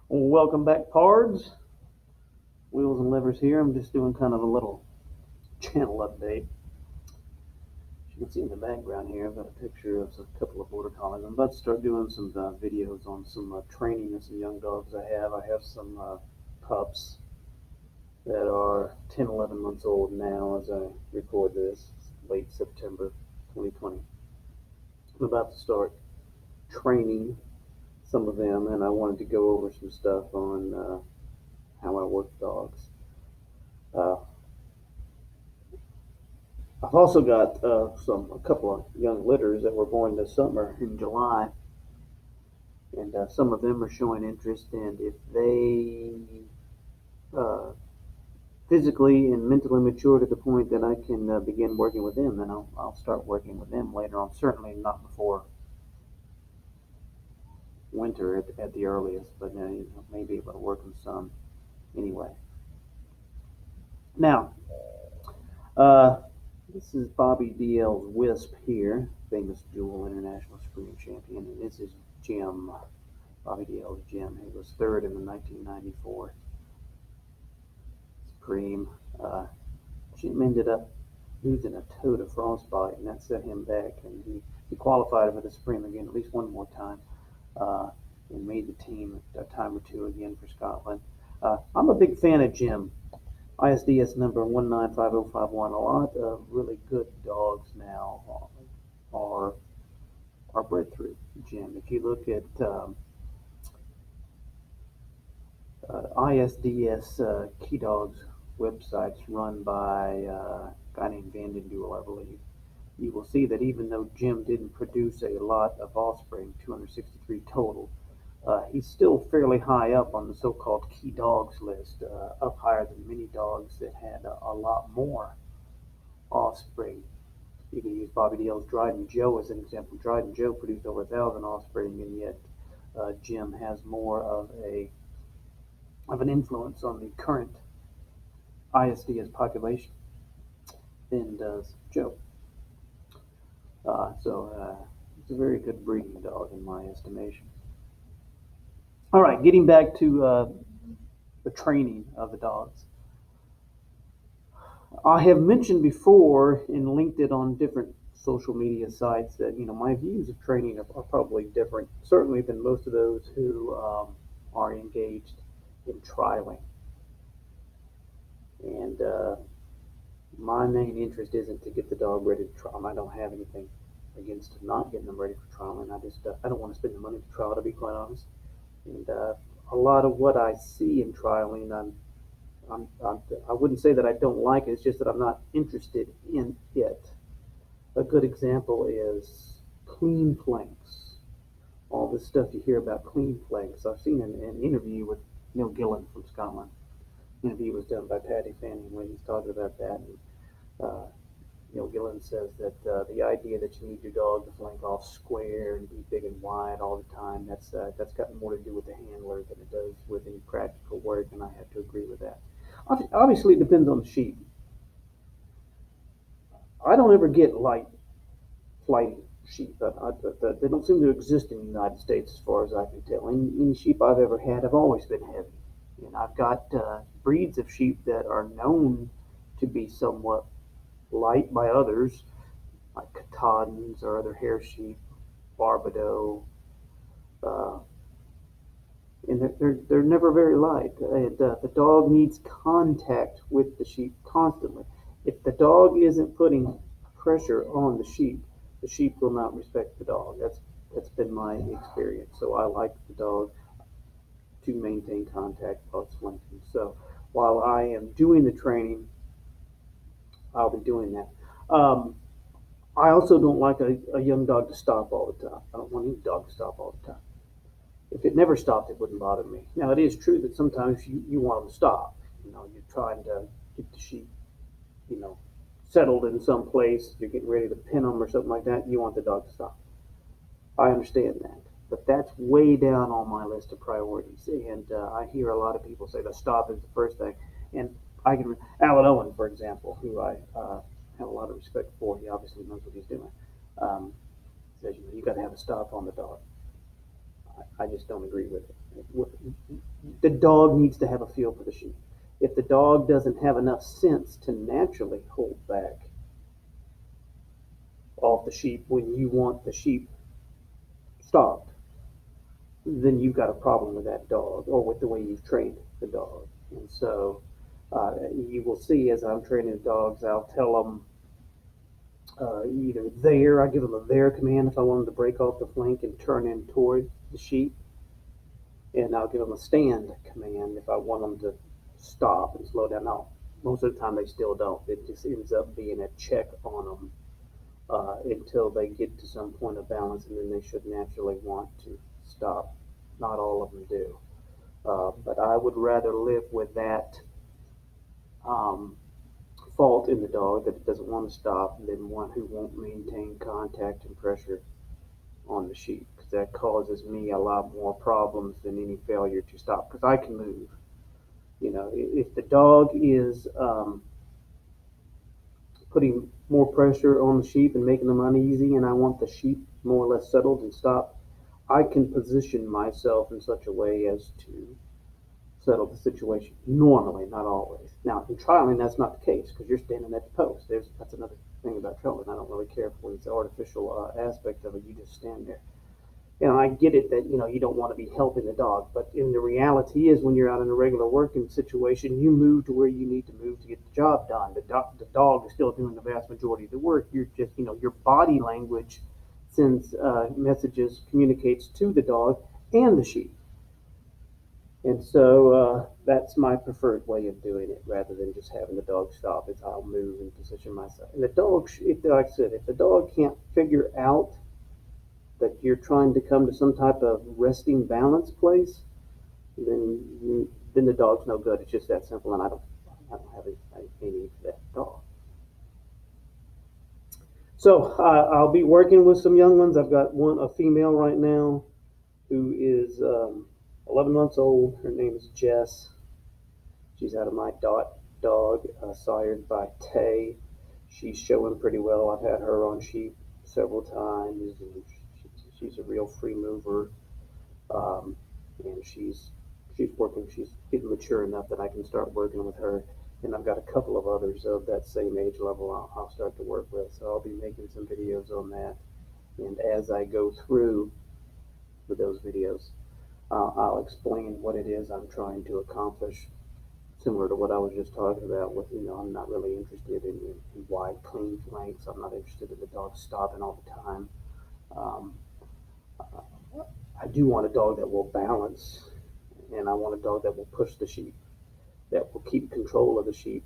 Welcome back, Pards. Wheels and Livers here. I'm just doing kind of a little channel update. As you can see in the background here, I've got a picture of a couple of border collies. I'm about to start doing some videos on some training of some young dogs I have. I have some pups that are 10, 11 months old now as I record this. It's late September 2020. I'm about to start training some of them, and I wanted to go over some stuff on how I work dogs. Uh, I've also got a couple of young litters that were born this summer in July, and some of them are showing interest. And if they uh, physically and mentally mature to the point that I can begin working with them, then I'll start working with them later on. Certainly not before winter at the earliest, but may be able to work them some anyway. Now, uh, this is Bobby DL's Wisp here, famous dual international Supreme champion, and this is Jim. Bobby DL's Jim. He was third in the 1994 Supreme. Uh, Jim ended up losing a toe to frostbite, and that set him back. And he qualified for the Supreme again at least one more time, uh, and made the team a time or two again for Scotland. I'm a big fan of Jim. ISDS number 195051. A lot of really good dogs now are are bred through Jim. If you look at ISDS Key Dogs websites run by a guy named Vanden Duel, I believe, you will see that even though Jim didn't produce a lot of offspring, 263 total, he's still fairly high up on the so-called Key Dogs list, up higher than many dogs that had a lot more offspring. You can use Bobby Dale's Dryden Joe as an example. Dryden Joe produced over 1,000 offspring, and yet Jim has more of an influence on the current ISDS population than does Joe. It's a very good breeding dog in my estimation. All right, getting back to the training of the dogs. I have mentioned before and linked it on different social media sites that my views of training are probably different, certainly than most of those who are engaged in trialing. And my main interest isn't to get the dog ready to trial. I don't have anything against not getting them ready for trialing. I don't want to spend the money to trial, to be quite honest. And a lot of what I see in trialing, I wouldn't say that I don't like it. It's just that I'm not interested in it. A good example is clean planks. All this stuff you hear about clean planks. I've seen an interview with Neil Gillen from Scotland. The interview was done by Paddy Fanning when he's talking about that. And, Gillen says that the idea that you need your dog to flank off square and be big and wide all the time, that's got more to do with the handler than it does with any practical work, and I have to agree with that. Obviously, it depends on the sheep. I don't ever get light flighty sheep. They don't seem to exist in the United States as far as I can tell. Any sheep I've ever had have always been heavy. And I've got breeds of sheep that are known to be somewhat light by others, like Katahdins or other hair sheep, Barbado, uh, and they're never very light. And the dog needs contact with the sheep constantly. If the dog isn't putting pressure on the sheep will not respect the dog. That's been my experience. So I like the dog to maintain contact while it's flanking. So while I am doing the training, I'll be doing that. I also don't like a young dog to stop all the time. I don't want any dog to stop all the time. If it never stopped, it wouldn't bother me. Now, it is true that sometimes you want them to stop. You're trying to get the sheep, you know, settled in some place. You're getting ready to pin them or something like that. You want the dog to stop. I understand that. But that's way down on my list of priorities. And I hear a lot of people say the stop is the first thing. And Alan Owen, for example, who I have a lot of respect for, he obviously knows what he's doing, um, says, you got to have a stop on the dog. I just don't agree with it. the dog needs to have a feel for the sheep. If the dog doesn't have enough sense to naturally hold back off the sheep when you want the sheep stopped, then you've got a problem with that dog or with the way you've trained the dog. And so you will see as I'm training dogs, I'll tell them either there, I give them a there command if I want them to break off the flank and turn in toward the sheep, and I'll give them a stand command if I want them to stop and slow down. Now, most of the time they still don't. It just ends up being a check on them until they get to some point of balance, and then they should naturally want to stop. Not all of them do. But I would rather live with that um, fault in the dog that it doesn't want to stop than one who won't maintain contact and pressure on the sheep, because that causes me a lot more problems than any failure to stop, because I can move. You know, if the dog is putting more pressure on the sheep and making them uneasy, and I want the sheep more or less settled and stopped, I can position myself in such a way as to settle the situation normally, not always. Now, in trialing, that's not the case because you're standing at the post. That's another thing about trialing. I don't really care for the artificial aspect of it. You just stand there. You know, I get it that you don't want to be helping the dog, but in the reality is when you're out in a regular working situation, you move to where you need to move to get the job done. The dog is still doing the vast majority of the work. You're just your body language sends messages, communicates to the dog and the sheep. And so that's my preferred way of doing it, rather than just having the dog stop. Is I'll move and position myself. And the dog, like I said, if the dog can't figure out that you're trying to come to some type of resting balance place, then the dog's no good. It's just that simple, and I don't have any need for that dog. So I'll be working with some young ones. I've got a female right now, who is 11 months old. Her name is Jess. She's out of my dog, sired by Tay. She's showing pretty well. I've had her on sheep several times, and she's a real free mover. And she's working. She's getting mature enough that I can start working with her. And I've got a couple of others of that same age level I'll start to work with. So I'll be making some videos on that. And as I go through with those videos, I'll explain what it is I'm trying to accomplish, similar to what I was just talking about with, I'm not really interested in wide, clean flanks. I'm not interested in the dog stopping all the time. Um, I do want a dog that will balance, and I want a dog that will push the sheep, that will keep control of the sheep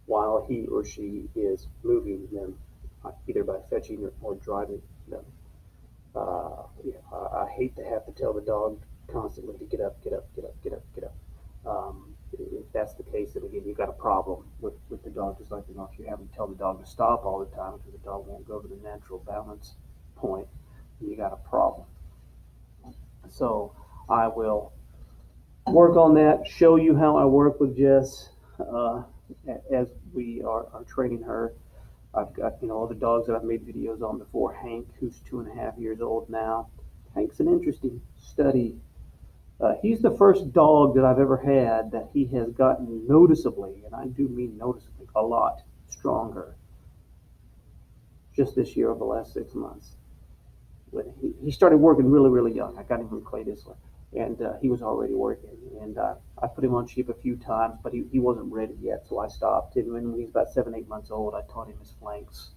while he or she is moving them, either by fetching or driving them. I hate to have to tell the dog constantly to get up, get up, get up, get up, get up. If that's the case, then again, you've got a problem with the dog. Just like if you have to tell the dog to stop all the time because the dog won't go to the natural balance point, you got a problem. So I will work on that, show you how I work with Jess as we are training her. I've got other dogs that I've made videos on before. Hank, who's 2.5 years old now. Hank's an interesting study. He's the first dog that I've ever had that he has gotten noticeably, and I do mean noticeably, a lot stronger just this year over the last 6 months. When he started working really, really young. I got him from Clay Disler, and he was already working. And I put him on sheep a few times, but he wasn't ready yet, so I stopped. And when he was about 7, 8 months old, I taught him his flanks,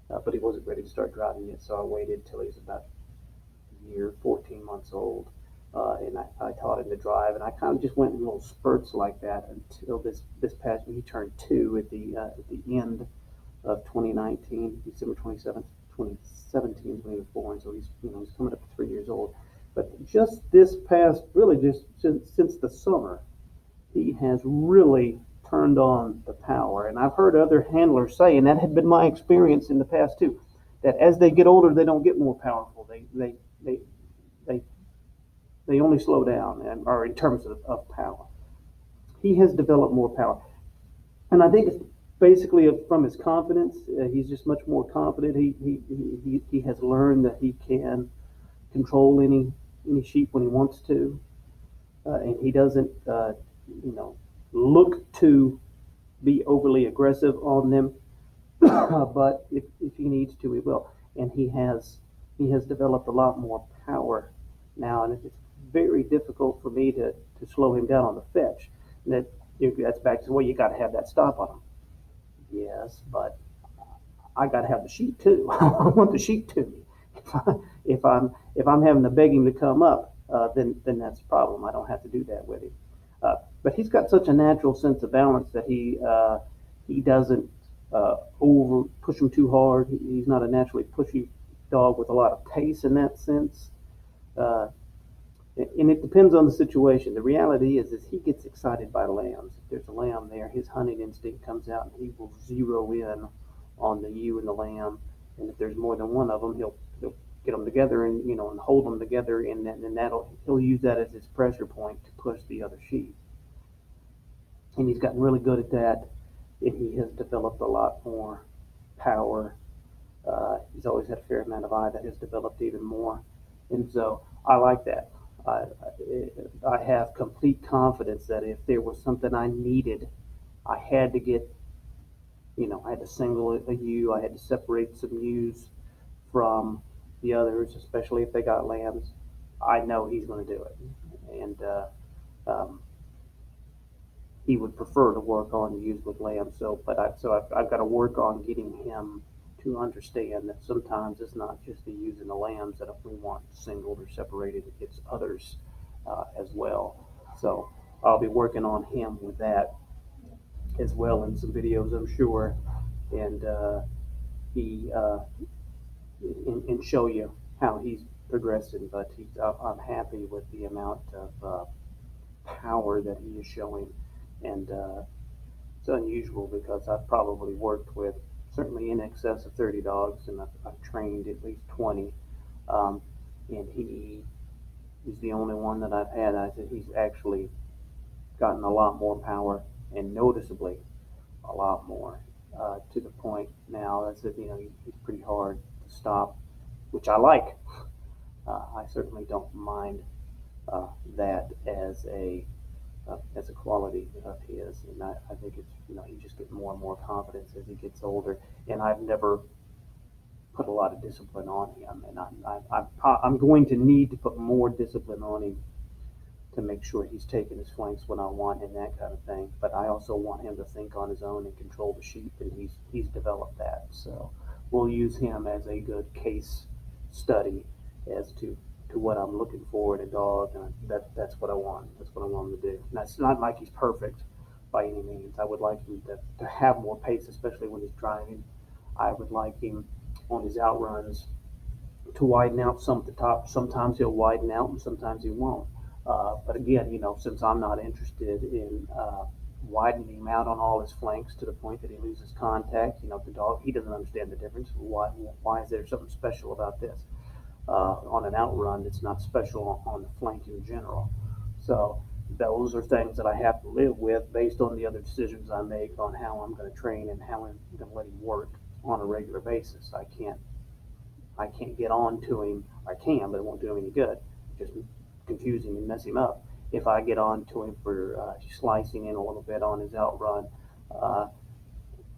but he wasn't ready to start driving yet, so I waited till he was about a year, 14 months old. And I taught him to drive, and I kind of just went in little spurts like that until this past year. He turned 2 at the end of 2019, December 27th, 2017 is when he was born. So he's coming up to 3 years old. But just this past, really just since the summer, he has really turned on the power. And I've heard other handlers say, and that had been my experience in the past too, that as they get older, they don't get more powerful. They only slow down, or in terms of power. He has developed more power, and I think it's basically from his confidence. He's just much more confident. He has learned that he can control any sheep when he wants to. and he doesn't, you know, look to be overly aggressive on them. But if he needs to, he will. And he has developed a lot more power now, and it's very difficult for me to slow him down on the fetch. And that's back to, well, you got to have that stop on him. Yes, but I got to have the sheep too. I want the sheep to me. If I'm having to beg him to come up, then that's a problem. I don't have to do that with him. But he's got such a natural sense of balance that he doesn't over push him too hard. He's not a naturally pushy dog with a lot of pace in that sense. Uh, and it depends on the situation. The reality is he gets excited by lambs. If there's a lamb there, his hunting instinct comes out, and he will zero in on the ewe and the lamb. And if there's more than one of them, he'll get them together and and hold them together, and he'll use that as his pressure point to push the other sheep. And he's gotten really good at that, and he has developed a lot more power. He's always had a fair amount of eye that has developed even more, and so I like that. I, I have complete confidence that if there was something I needed, I had to get, I had to single a ewe, I had to separate some ewes from the others, especially if they got lambs. I know he's going to do it, and um, he would prefer to work on ewes with lambs. I've got to work on getting him to understand that sometimes it's not just the ewes and the lambs that we want singled or separated; it's others as well. So I'll be working on him with that as well in some videos, I'm sure, and he and show you how he's progressing. But I'm happy with the amount of power that he is showing, and it's unusual because I've probably worked with certainly in excess of 30 dogs, and I've trained at least 20, um, and he is the only one that I've had. I said he's actually gotten a lot more power, and noticeably a lot more, to the point now that said, he's pretty hard to stop, which I like. I certainly don't mind uh, that as a quality of his, and I think it's he just gets more and more confidence as he gets older. And I've never put a lot of discipline on him, and I'm going to need to put more discipline on him to make sure he's taking his flanks when I want and that kind of thing. But I also want him to think on his own and control the sheep, and he's developed that. So we'll use him as a good case study as to what I'm looking for in a dog, and that's what I want. That's what I want him to do. And it's not like he's perfect by any means. I would like him to have more pace, especially when he's driving. I would like him on his outruns to widen out some at the top. Sometimes he'll widen out, and sometimes he won't. But again, since I'm not interested in widening him out on all his flanks to the point that he loses contact, the dog, he doesn't understand the difference. Why is there something special about this? On an outrun, it's not special on the flank in general. So those are things that I have to live with based on the other decisions I make on how I'm going to train and how I'm going to let him work on a regular basis. I can't get on to him. I can, but it won't do him any good. Just confuse him and mess him up. If I get on to him for slicing in a little bit on his outrun, uh,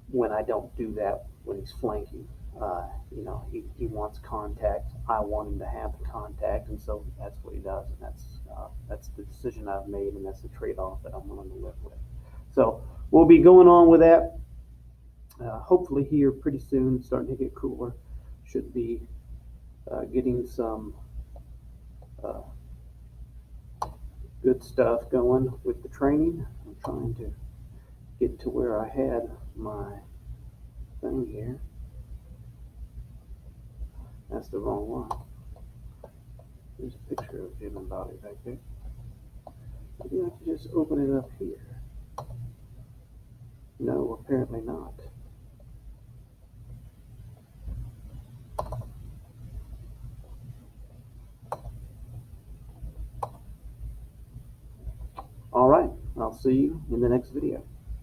when I don't do that when he's flanking, he wants contact. I want him to have the contact, and so that's what he does, and that's the decision I've made, and that's the trade-off that I'm willing to live with. So we'll be going on with that. Hopefully here pretty soon. It's starting to get cooler. Should be getting some uh, good stuff going with the training. I'm trying to get to where I had my thing here. That's the wrong one. There's a picture of Jim and Bobby back there. Maybe I can just open it up here. No, apparently not. All right, I'll see you in the next video.